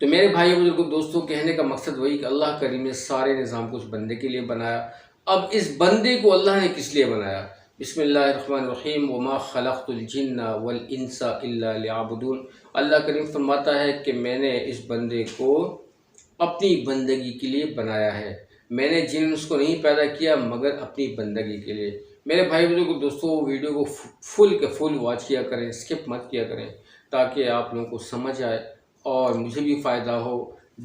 تو میرے بھائی بزرگوں دوستوں، کہنے کا مقصد وہی کہ اللہ کریم نے سارے نظام کو اس بندے کے لیے بنایا۔ اب اس بندے کو اللہ نے کس لیے بنایا؟ بسم اللہ الرحمن الرحیم، وما خلقت الجن والانس الا لیعبدون۔ اللہ کریم فرماتا ہے کہ میں نے اس بندے کو اپنی بندگی کے لیے بنایا ہے، میں نے جن اس کو نہیں پیدا کیا مگر اپنی بندگی کے لیے۔ میرے بھائی بزرگوں دوستوں، ویڈیو کو فل کے فل واچ کیا کریں، اسکپ مت کیا کریں، تاکہ آپ لوگوں کو سمجھ آئے اور مجھے بھی فائدہ ہو۔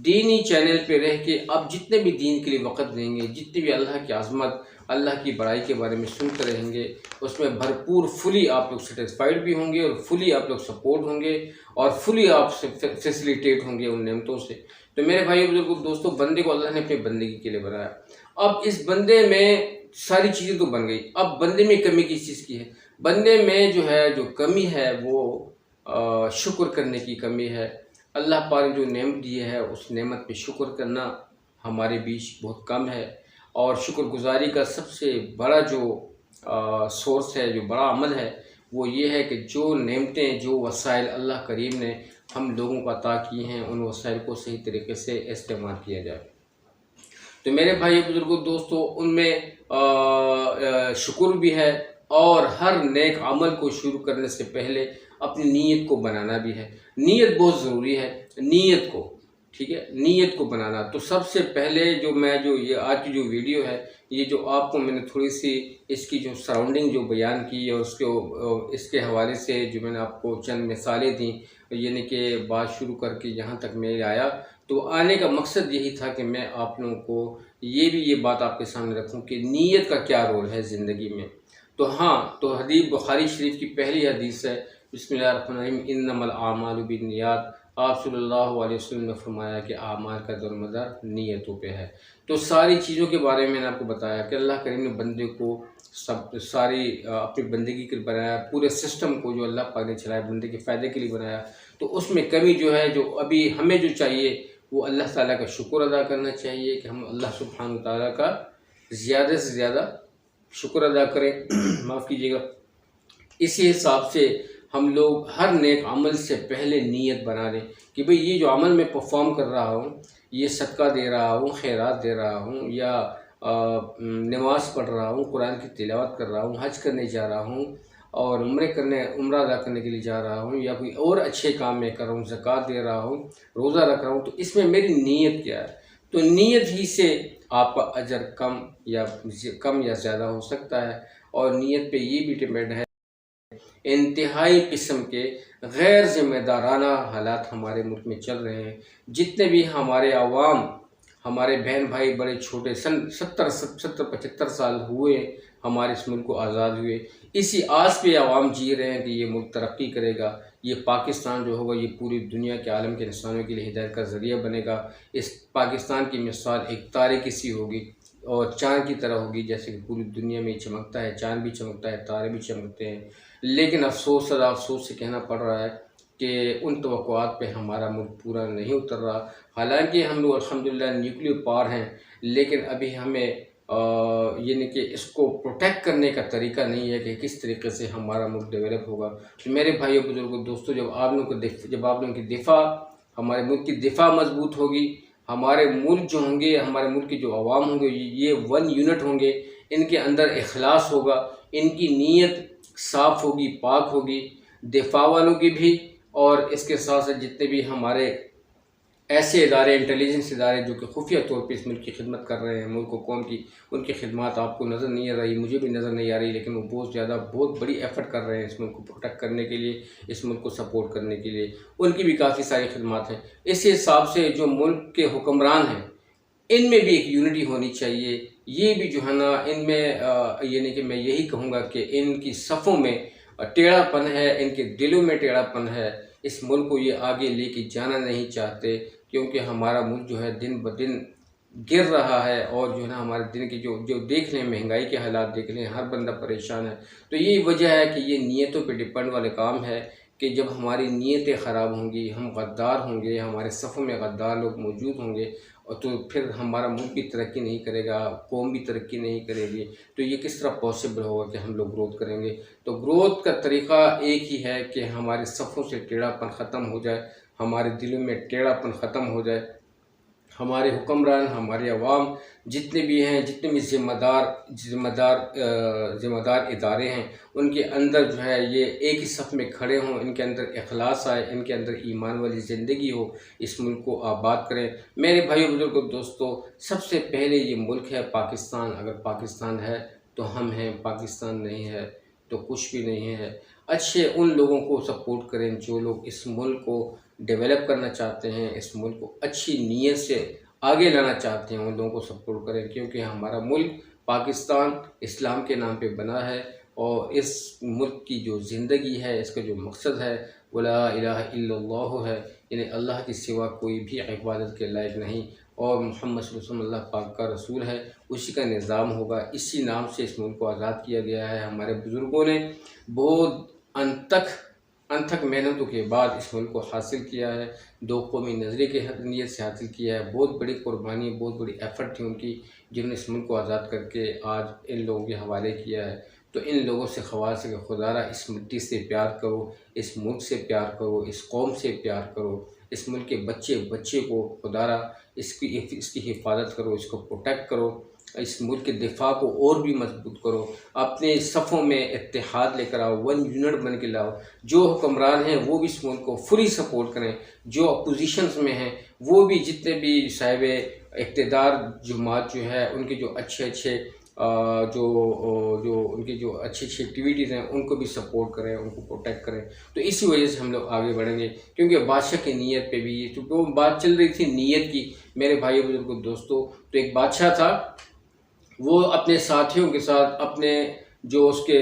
دینی چینل پہ رہ کے آپ جتنے بھی دین کے لیے وقت دیں گے، جتنی بھی اللہ کی عظمت، اللہ کی بڑائی کے بارے میں سنتے رہیں گے، اس میں بھرپور فلی آپ لوگ سیٹسفائیڈ بھی ہوں گے، اور فلی آپ لوگ سپورٹ ہوں گے، اور فلی آپ سے فیسیلیٹیٹ ہوں گے ان نعمتوں سے۔ تو میرے بھائی بزرگوں دوستوں، بندے کو اللہ نے اپنی بندگی کے لیے بنایا۔ اب اس بندے میں ساری چیزیں تو بن گئی، اب بندے میں کمی کس چیز کی ہے؟ بندے میں جو کمی ہے وہ شکر کرنے کی کمی ہے۔ اللہ پاک نے جو نعمت دی ہے اس نعمت پہ شکر کرنا ہمارے بیچ بہت کم ہے، اور شکر گزاری کا سب سے بڑا جو سورس ہے، جو بڑا عمل ہے، وہ یہ ہے کہ جو نعمتیں، جو وسائل اللہ کریم نے ہم لوگوں کو عطا کی ہیں، ان وسائل کو صحیح طریقے سے استعمال کیا جائے۔ تو میرے بھائی بزرگوں دوستوں، ان میں شکر بھی ہے، اور ہر نیک عمل کو شروع کرنے سے پہلے اپنی نیت کو بنانا بھی ہے۔ نیت بہت ضروری ہے، نیت کو، ٹھیک ہے، نیت کو بنانا۔ تو سب سے پہلے یہ آج کی جو ویڈیو ہے، یہ جو آپ کو میں نے تھوڑی سی اس کی جو سراؤنڈنگ جو بیان کی اور اس کے حوالے سے جو میں نے آپ کو چند مثالیں دیں، یعنی کہ بات شروع کر کے جہاں تک میں آیا، تو آنے کا مقصد یہی تھا کہ میں آپ لوگوں کو یہ بات آپ کے سامنے رکھوں کہ نیت کا کیا رول ہے زندگی میں۔ تو تو حدیث بخاری شریف کی پہلی حدیث ہے، بسم اللہ الرحمن الرحیم، انما الاعمال بالنیات۔ آپ صلی اللہ علیہ وسلم نے فرمایا کہ اعمال کا دار و مدار نیتوں پہ ہے۔ تو ساری چیزوں کے بارے میں نے آپ کو بتایا کہ اللہ کریم نے بندے کو اپنی بندگی کے لیے بنایا، پورے سسٹم کو جو اللہ پاک نے چلایا بندے کے فائدے کے لیے بنایا۔ تو اس میں کمی جو ہے، جو ابھی ہمیں جو چاہیے، وہ اللہ تعالیٰ کا شکر ادا کرنا چاہیے کہ ہم اللہ سبحانہ تعالیٰ کا زیادہ سے زیادہ شکر ادا کریں، معاف کیجیے گا۔ اسی حساب سے ہم لوگ ہر نیک عمل سے پہلے نیت بنا لیں کہ بھئی یہ جو عمل میں پرفارم کر رہا ہوں، یہ صدقہ دے رہا ہوں، خیرات دے رہا ہوں، یا نماز پڑھ رہا ہوں، قرآن کی تلاوت کر رہا ہوں، حج کرنے جا رہا ہوں، اور عمرہ ادا کرنے کے لیے جا رہا ہوں، یا کوئی اور اچھے کام میں کر رہا ہوں، زکوٰۃ دے رہا ہوں، روزہ رکھ رہا ہوں، تو اس میں میری نیت کیا ہے؟ تو نیت ہی سے آپ کا اجر کم یا زیادہ ہو سکتا ہے، اور نیت پہ یہ بھی ڈپینڈ ہے۔ انتہائی قسم کے غیر ذمہ دارانہ حالات ہمارے ملک میں چل رہے ہیں۔ جتنے بھی ہمارے عوام، ہمارے بہن بھائی بڑے چھوٹے، 70-75 سال ہوئے ہمارے اس ملک کو آزاد ہوئے، اسی آس پہ عوام جی رہے ہیں کہ یہ ملک ترقی کرے گا، یہ پاکستان جو ہوگا یہ پوری دنیا کے عالم کے انسانوں کے لیے ہدایت کا ذریعہ بنے گا۔ اس پاکستان کی مثال ایک تارے کی سی ہوگی، اور چاند کی طرح ہوگی، جیسے کہ پوری دنیا میں چمکتا ہے، چاند بھی چمکتا ہے، تارے بھی چمکتے ہیں۔ لیکن افسوس سے کہنا پڑ رہا ہے کہ ان توقعات پہ ہمارا ملک پورا نہیں اتر رہا۔ حالانکہ ہم لوگ الحمدللہ نیوکلیئر پاور ہیں، لیکن ابھی ہمیں یعنی کہ اس کو پروٹیکٹ کرنے کا طریقہ نہیں ہے کہ کس طریقے سے ہمارا ملک ڈیولپ ہوگا۔ تو میرے بھائیو بزرگوں دوستو، جب آپ لوگوں کی دفاع، ہمارے ملک کی دفاع مضبوط ہوگی، ہمارے ملک جو ہوں گے، ہمارے ملک کے جو عوام ہوں گے، یہ ون یونٹ ہوں گے، ان کے اندر اخلاص ہوگا، ان کی نیت صاف ہوگی، پاک ہوگی، دفاع والوں کی بھی، اور اس کے ساتھ ساتھ جتنے بھی ہمارے ایسے ادارے، انٹیلیجنس ادارے جو کہ خفیہ طور پہ اس ملک کی خدمت کر رہے ہیں، ملک و قوم کی، ان کی خدمات آپ کو نظر نہیں آ رہی، مجھے بھی نظر نہیں آ رہی، لیکن وہ بہت بڑی ایفرٹ کر رہے ہیں اس ملک کو پروٹیکٹ کرنے کے لیے، اس ملک کو سپورٹ کرنے کے لیے، ان کی بھی کافی ساری خدمات ہیں۔ اسی حساب سے جو ملک کے حکمران ہیں، ان میں بھی ایک یونٹی ہونی چاہیے۔ یہ بھی جو ہے نا، ان میں یعنی کہ میں یہی کہوں گا کہ ان کی صفوں میں ٹیڑھا پن ہے، ان کے دلوں میں ٹیڑھا پن ہے، اس ملک کو یہ آگے لے کے جانا نہیں چاہتے، کیونکہ ہمارا ملک جو ہے دن بدن گر رہا ہے، اور جو ہے نا ہمارے دن کی جو دیکھ لیں، مہنگائی کے حالات دیکھ لیں، ہر بندہ پریشان ہے۔ تو یہی وجہ ہے کہ یہ نیتوں پہ ڈپینڈ والے کام ہے، کہ جب ہماری نیتیں خراب ہوں گی، ہم غدار ہوں گے، ہمارے صفوں میں غدار لوگ موجود ہوں گے، اور تو پھر ہمارا ملک بھی ترقی نہیں کرے گا، قوم بھی ترقی نہیں کرے گی، تو یہ کس طرح پاسبل ہوگا کہ ہم لوگ گروتھ کریں گے؟ تو گروتھ کا طریقہ ایک ہی ہے کہ ہمارے صفوں سے ٹیڑھا پن ختم ہو جائے، ہمارے دلوں میں ٹیڑھا پن ختم ہو جائے، ہمارے حکمران، ہمارے عوام جتنے بھی ہیں، جتنے بھی ذمہ دار ادارے ہیں، ان کے اندر جو ہے یہ ایک ہی صف میں کھڑے ہوں، ان کے اندر اخلاص آئے، ان کے اندر ایمان والی زندگی ہو، اس ملک کو آباد کریں۔ میرے بھائیو بزرگوں دوستو، سب سے پہلے یہ ملک ہے پاکستان۔ اگر پاکستان ہے تو ہم ہیں، پاکستان نہیں ہے تو کچھ بھی نہیں ہے۔ اچھے ان لوگوں کو سپورٹ کریں جو لوگ اس ملک کو ڈیولپ کرنا چاہتے ہیں، اس ملک کو اچھی نیت سے آگے لانا چاہتے ہیں، ان لوگوں کو سپورٹ کریں، کیونکہ ہمارا ملک پاکستان اسلام کے نام پہ بنا ہے، اور اس ملک کی جو زندگی ہے، اس کا جو مقصد ہے وہ لا الہ الا اللہ ہے، یعنی اللہ کے سوا کوئی بھی عبادت کے لائق نہیں، اور محمد صلی اللہ علیہ وسلم اللہ پاک کا رسول ہے، اسی کا نظام ہوگا۔ اسی نام سے اس ملک کو آزاد کیا گیا ہے۔ ہمارے بزرگوں نے بہت انتھک محنتوں کے بعد اس ملک کو حاصل کیا ہے، دو قومی نظریے کے نیت سے حاصل کیا ہے۔ بہت بڑی قربانی، بہت بڑی ایفرٹ تھی ان کی، جنہوں نے اس ملک کو آزاد کر کے آج ان لوگوں کے حوالے کیا ہے۔ تو ان لوگوں سے خواہش ہے کہ خدا را اس مٹی سے پیار کرو، اس ملک سے پیار کرو، اس قوم سے پیار کرو، اس ملک کے بچے کو خدا را اس کی حفاظت کرو، اس کو پروٹیکٹ کرو، اس ملک کے دفاع کو اور بھی مضبوط کرو، اپنے صفوں میں اتحاد لے کر آؤ، ون یونٹ بن کے لاؤ۔ جو حکمران ہیں وہ بھی اس ملک کو فلی سپورٹ کریں، جو اپوزیشنز میں ہیں وہ بھی، جتنے بھی صاحب اقتدار جماعت جو ہے، ان کے جو اچھے ان کی جو اچھی ایکٹیویٹیز ہیں ان کو بھی سپورٹ کریں، ان کو پروٹیکٹ کریں۔ تو اسی وجہ سے ہم لوگ آگے بڑھیں گے، کیونکہ بادشاہ کی نیت پہ بھی تو وہ بات چل رہی تھی نیت کی۔ میرے بھائی بزرگوں دوستو، تو ایک بادشاہ تھا، وہ اپنے ساتھیوں کے ساتھ، اپنے جو اس کے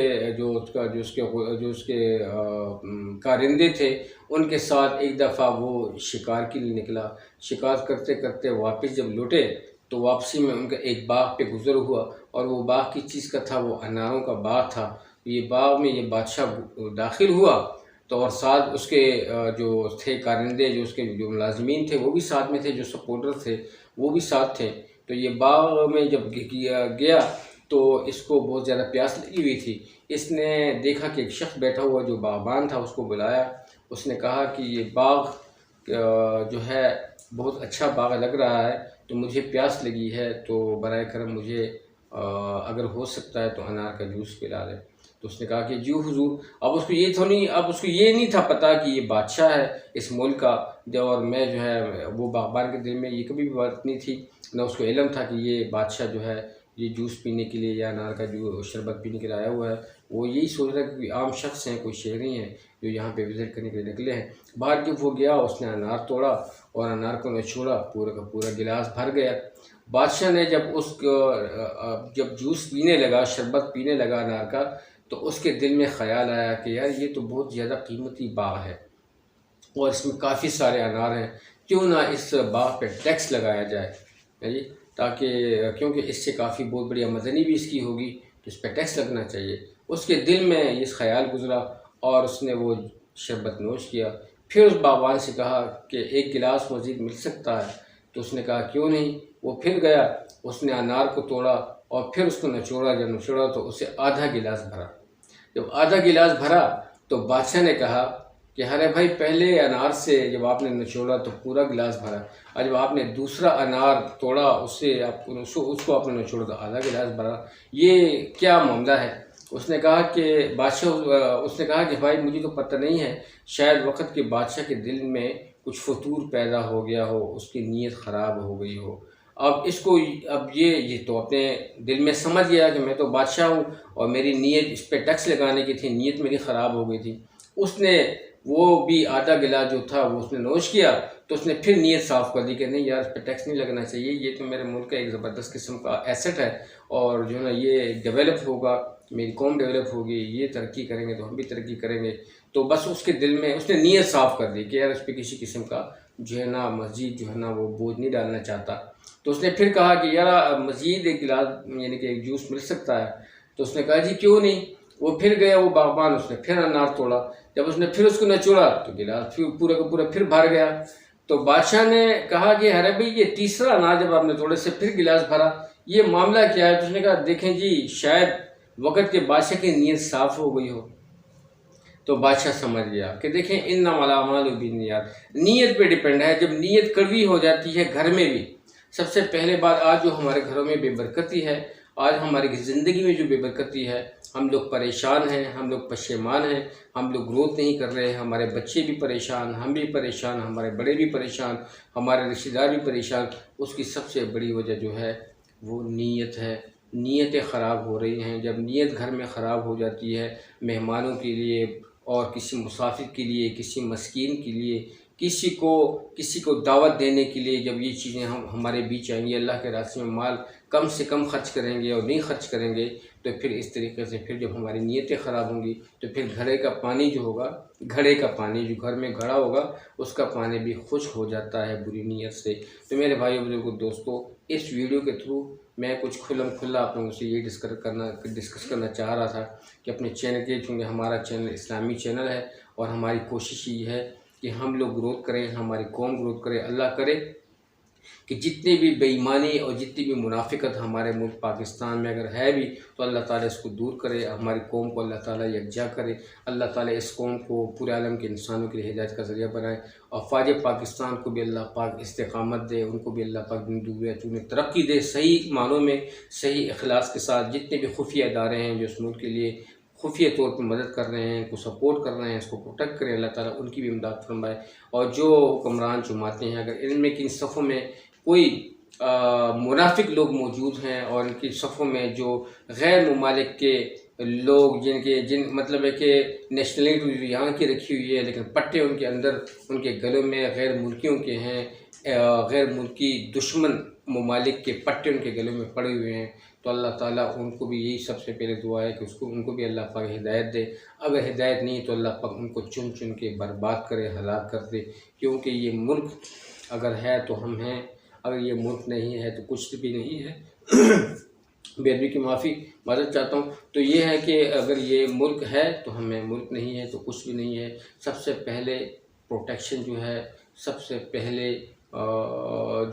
کارندے تھے ان کے ساتھ ایک دفعہ وہ شکار کے لیے نکلا۔ شکار کرتے کرتے واپس جب لوٹے تو واپسی میں ان کا ایک باغ پہ گزر ہوا، اور وہ باغ کس چیز کا تھا؟ وہ اناروں کا باغ تھا۔ یہ باغ میں یہ بادشاہ داخل ہوا تو، اور ساتھ اس کے جو تھے کارندے، جو اس کے جو ملازمین تھے وہ بھی ساتھ میں تھے، جو سپورٹر تھے وہ بھی ساتھ تھے۔ تو یہ باغ میں جب گیا تو اس کو بہت زیادہ پیاس لگی ہوئی تھی۔ اس نے دیکھا کہ ایک شخص بیٹھا ہوا جو باغبان تھا، اس کو بلایا۔ اس نے کہا کہ یہ باغ جو ہے بہت اچھا باغ لگ رہا ہے، تو مجھے پیاس لگی ہے، تو برائے کرم مجھے اگر ہو سکتا ہے تو انار کا جوس پلا دیں۔ تو اس نے کہا کہ جی حضور۔ اب اس کو یہ نہیں تھا پتا کہ یہ بادشاہ ہے اس ملک کا، اور میں جو ہے وہ باغبان کے دل میں یہ کبھی بھی بات نہیں تھی، نہ اس کو علم تھا کہ یہ بادشاہ جو ہے یہ جوس پینے کے لیے یا انار کا جو شربت پینے کے لیے آیا ہوا ہے۔ وہ یہی سوچ رہا ہے کہ کوئی عام شخص ہیں، کوئی شہری ہیں جو یہاں پہ وزٹ کرنے کے لیے نکلے ہیں۔ باہر جب وہ گیا، اس نے انار توڑا اور انار کو نچوڑا، پورا کا پورا گلاس بھر گیا۔ بادشاہ نے جب جوس پینے لگا، شربت پینے لگا انار کا، تو اس کے دل میں خیال آیا کہ یار یہ تو بہت زیادہ قیمتی باغ ہے، اور اس میں کافی سارے انار ہیں، کیوں نہ اس باغ پہ ٹیکس لگایا جائے، تاکہ کیونکہ اس سے کافی بہت بڑی آمدنی بھی اس کی ہوگی، تو اس پہ ٹیکس لگنا چاہیے۔ اس کے دل میں یہ خیال گزرا اور اس نے وہ شربت نوش کیا۔ پھر اس باغبان سے کہا کہ ایک گلاس مزید مل سکتا ہے؟ تو اس نے کہا کیوں نہیں۔ وہ پھر گیا، اس نے انار کو توڑا اور پھر اس کو نچوڑا۔ جب نچوڑا تو اسے آدھا گلاس بھرا۔ جب آدھا گلاس بھرا تو بادشاہ نے کہا کہ ارے بھائی، پہلے انار سے جب آپ نے نچوڑا تو پورا گلاس بھرا، اور جب آپ نے دوسرا انار توڑا اس کو آپ نے نچوڑا تو آدھا گلاس بھرا، یہ کیا معاملہ ہے؟ اس نے کہا کہ بھائی مجھے تو پتہ نہیں ہے، شاید وقت کے بادشاہ کے دل میں کچھ فطور پیدا ہو گیا ہو، اس کی نیت خراب ہو گئی ہو۔ اب یہ تو اپنے دل میں سمجھ گیا کہ میں تو بادشاہ ہوں اور میری نیت اس پہ ٹیکس لگانے کی تھی، نیت میری خراب ہو گئی تھی۔ اس نے وہ بھی آدھا گلاس جو تھا وہ اس نے نوش کیا، تو اس نے پھر نیت صاف کر دی کہ نہیں یار، اس پہ ٹیکس نہیں لگنا چاہیے، یہ تو میرے ملک کا ایک زبردست قسم کا ایسٹ ہے، اور جو ہے نا یہ ڈیولپ ہوگا، میری قوم ڈیولپ ہوگی، یہ ترقی کریں گے تو ہم بھی ترقی کریں گے۔ تو بس اس کے دل میں اس نے نیت صاف کر دی کہ یار اس پہ کسی قسم کا جو ہے نا مزید جو ہے نا وہ بوجھ نہیں ڈالنا چاہتا۔ تو اس نے پھر کہا کہ یار مزید ایک گلاس یعنی کہ ایک جوس مل سکتا ہے؟ تو اس نے کہا جی کیوں نہیں۔ وہ پھر گیا وہ باغبان، اس نے پھر انار توڑا، جب اس نے پھر اس کو نچوڑا تو گلاس پورا کا پورا پھر بھر گیا۔ تو بادشاہ نے کہا کہ ارے بھائی، یہ تیسرا انار جب آپ نے توڑے سے پھر گلاس بھرا، یہ معاملہ کیا ہے؟ تو اس نے کہا دیکھیں جی، شاید وقت کے بادشاہ کی نیت صاف ہو گئی ہو۔ تو بادشاہ سمجھ گیا کہ دیکھیں انما الاعمال بالنیات، نیت پہ ڈیپینڈ ہے۔ جب نیت کڑوی ہو جاتی ہے گھر میں بھی، سب سے پہلے بات آج جو ہمارے گھروں میں بے برکتی ہے، آج ہماری زندگی میں جو بے برکتی ہے، ہم لوگ پریشان ہیں، ہم لوگ پشیمان ہیں، ہم لوگ گروتھ نہیں کر رہے ہیں، ہمارے بچے بھی پریشان، ہم بھی پریشان، ہمارے بڑے بھی پریشان، ہمارے رشتہ دار بھی پریشان۔ اس کی سب سے بڑی وجہ جو ہے وہ نیت ہے۔ نیتیں خراب ہو رہی ہیں۔ جب نیت گھر میں خراب ہو جاتی ہے، مہمانوں کے لیے اور کسی مسافر کے لیے، کسی مسکین کے لیے، کسی کو دعوت دینے کے لیے، جب یہ چیزیں ہمارے بیچ آئیں گی، اللہ کے راستے میں مال کم سے کم خرچ کریں گے اور نہیں خرچ کریں گے، تو پھر اس طریقے سے پھر جب ہماری نیتیں خراب ہوں گی تو پھر گھڑے کا پانی جو ہوگا، گھڑے کا پانی جو گھر میں گھڑا ہوگا، اس کا پانی بھی خشک ہو جاتا ہے بری نیت سے۔ تو میرے بھائیو بزرگو دوستو، اس ویڈیو کے تھرو میں کچھ کھلم کھلا آپ لوگوں سے یہ ڈسکس کرنا چاہ رہا تھا کہ اپنے چینل کے، چونکہ ہمارا چینل اسلامی چینل ہے اور ہماری کوشش یہ ہے کہ ہم لوگ گروتھ کریں، ہماری قوم گروتھ کرے۔ اللہ کرے کہ جتنی بھی بے ایمانی اور جتنی بھی منافقت ہمارے ملک پاکستان میں اگر ہے بھی تو اللہ تعالیٰ اس کو دور کرے، ہماری قوم کو اللہ تعالیٰ یکجا کرے، اللہ تعالیٰ اس قوم کو پورے عالم کے انسانوں کے لیے ہدایت کا ذریعہ بنائے، اور فوج پاکستان کو بھی اللہ پاک استقامت دے، ان کو بھی اللہ پاک انہیں ترقی دے، صحیح معنوں میں صحیح اخلاص کے ساتھ۔ جتنے بھی خفیہ ادارے ہیں جو اس ملک کے لیے خفیہ طور پر مدد کر رہے ہیں، ان کو سپورٹ کر رہے ہیں، اس کو پروٹیکٹ کریں، اللہ تعالیٰ ان کی بھی امداد فرمائے۔ اور جو حکمران جماعتیں ہیں، اگر ان میں کن صفوں میں کوئی منافق لوگ موجود ہیں اور ان کی صفوں میں جو غیر ممالک کے لوگ جن مطلب ہے کہ نیشنلٹی یہاں کی رکھی ہوئی ہے لیکن پٹے ان کے اندر ان کے گلوں میں غیر ملکیوں کے ہیں، غیر ملکی دشمن ممالک کے پٹے ان کے گلوں میں پڑے ہوئے ہیں، تو اللہ تعالیٰ ان کو بھی یہی سب سے پہلے دعا ہے کہ ان کو بھی اللہ پاک ہدایت دے۔ اگر ہدایت نہیں تو اللہ پاک ان کو چن چن کے برباد کرے، ہلاک کر دے، کیونکہ یہ ملک اگر ہے تو ہم ہیں، اگر یہ ملک نہیں ہے تو کچھ بھی نہیں ہے۔ بے ادبی کی معذرت چاہتا ہوں۔ تو یہ ہے کہ اگر یہ ملک ہے تو ہمیں، ملک نہیں ہے تو کچھ بھی نہیں ہے۔ سب سے پہلے پروٹیکشن جو ہے، سب سے پہلے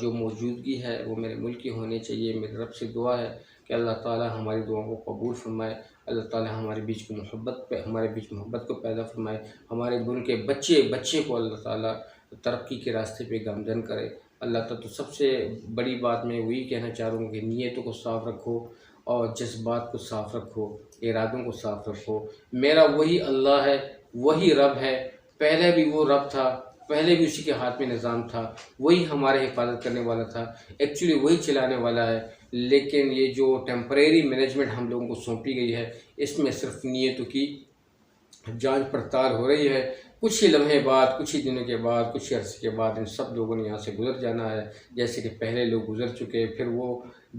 جو موجودگی ہے وہ میرے ملک کی ہونی چاہیے۔ میرے رب سے دعا ہے کہ اللہ تعالیٰ ہماری دعاؤں کو قبول فرمائے، اللہ تعالیٰ ہمارے بیچ محبت کو پیدا فرمائے، ہمارے ملک کے بچے کو اللہ تعالیٰ ترقی کے راستے پہ گامزن کرے۔ اللہ تعالیٰ، تو سب سے بڑی بات میں وہی کہنا چاہ رہا ہوں کہ نیتوں کو صاف رکھو اور جذبات کو صاف رکھو، ارادوں کو صاف رکھو۔ میرا وہی اللہ ہے، وہی رب ہے، پہلے بھی وہ رب تھا، پہلے بھی اسی کے ہاتھ میں نظام تھا، وہی ہمارے حفاظت کرنے والا تھا، ایکچولی وہی چلانے والا ہے۔ لیکن یہ جو ٹیمپریری مینجمنٹ ہم لوگوں کو سونپی گئی ہے، اس میں صرف نیتوں کی جانچ پڑتال ہو رہی ہے۔ کچھ ہی لمحے بعد، کچھ ہی دنوں کے بعد، کچھ ہی عرصے کے بعد ان سب لوگوں نے یہاں سے گزر جانا ہے، جیسے کہ پہلے لوگ گزر چکے، پھر وہ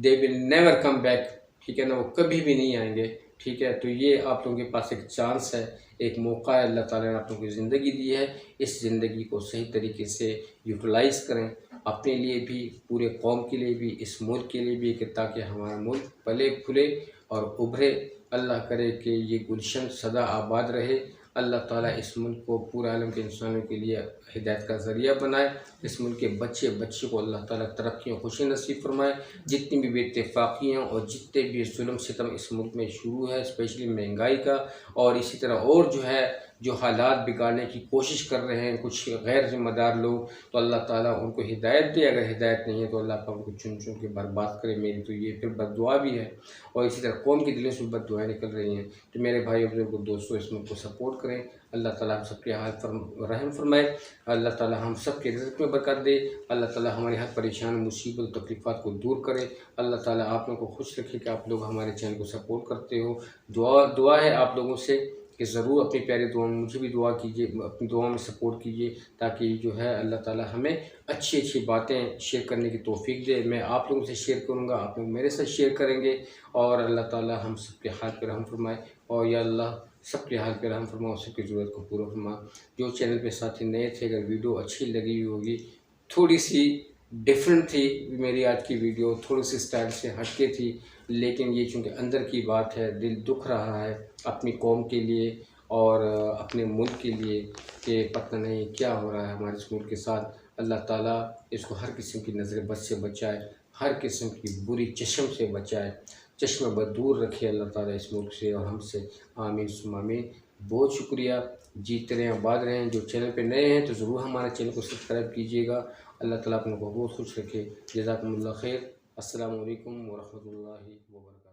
دے ول نیور کم بیک، ٹھیک ہے نا، وہ کبھی بھی نہیں آئیں گے، ٹھیک ہے۔ تو یہ آپ لوگوں کے پاس ایک چانس ہے، ایک موقع ہے، اللہ تعالیٰ نے آپ لوگوں کی زندگی دی ہے، اس زندگی کو صحیح طریقے سے یوٹیلائز کریں، اپنے لیے بھی، پورے قوم کے لیے بھی، اس ملک کے لیے بھی، کہ تاکہ ہمارا ملک پلے پھلے اور ابھرے۔ اللہ کرے کہ یہ گلشن سدا آباد رہے۔ اللہ تعالیٰ اس ملک کو پورے عالم کے انسانوں کے لیے ہدایت کا ذریعہ بنائے، اس ملک کے بچے کو اللہ تعالیٰ ترقی و خوشی نصیب فرمائے۔ جتنی بھی بے اتفاقیاں اور جتنے بھی ظلم ستم اس ملک میں شروع ہے، اسپیشلی مہنگائی کا، اور اسی طرح اور جو ہے جو حالات بگاڑنے کی کوشش کر رہے ہیں کچھ غیر ذمہ دار لوگ، تو اللہ تعالیٰ ان کو ہدایت دے۔ اگر ہدایت نہیں ہے تو اللہ پاک ان کو چن چن کے برباد کرے۔ میری تو یہ پھر بد دعا بھی ہے، اور اسی طرح قوم کے دلوں سے بد دعائیں نکل رہی ہیں۔ تو میرے بھائی بزرگوں دوستوں، اس ملک کو سپورٹ کریں۔ اللہ تعالیٰ ہم سب کے حال پر رحم فرمائے، اللہ تعالیٰ ہم سب کے رزق میں برکت دے، اللہ تعالیٰ ہماری ہر پریشان مصیبت و تکلیفات کو دور کرے۔ اللہ تعالیٰ آپ لوگوں کو خوش رکھے کہ آپ لوگ ہمارے چینل کو سپورٹ کرتے ہو۔ دعا ہے آپ لوگوں سے کہ ضرور اپنی پیاری دعا میں مجھے بھی دعا کیجیے، اپنی دعا میں سپورٹ کیجیے، تاکہ جو ہے اللہ تعالیٰ ہمیں اچھی باتیں شیئر کرنے کی توفیق دے۔ میں آپ لوگوں سے شیئر کروں گا، آپ لوگ میرے ساتھ شیئر کریں گے، اور اللہ تعالیٰ ہم سب کے حال پہ رحم فرمائے، اور یا اللہ سب کے حال پہ رحم فرما، سب کی ضرورت کو پورا فرما۔ جو چینل پہ ساتھی نئے تھے، اگر ویڈیو اچھی لگی ہوئی ہوگی، تھوڑی سی ڈیفرنٹ تھی میری آج کی ویڈیو، تھوڑی سی سٹائل سے ہٹ کے تھی، لیکن یہ چونکہ اندر کی بات ہے، دل دکھ رہا ہے اپنی قوم کے لیے اور اپنے ملک کے لیے کہ پتہ نہیں کیا ہو رہا ہے ہمارے اس ملک کے ساتھ۔ اللہ تعالیٰ اس کو ہر قسم کی نظر بد سے بچائے، ہر قسم کی بری چشم سے بچائے، چشم بد دور رکھے اللہ تعالیٰ اس ملک سے اور ہم سے، آمین ثم آمین۔ بہت شکریہ، جیتے رہیں، آباد رہیں۔ جو چینل پہ نئے ہیں تو ضرور ہمارے چینل کو سبسکرائب کیجیے گا۔ اللہ تعالیٰ آپ کو بہت خوش رکھے۔ جزاکم اللہ خیر۔ السلام علیکم ورحمۃ اللہ وبرکاتہ۔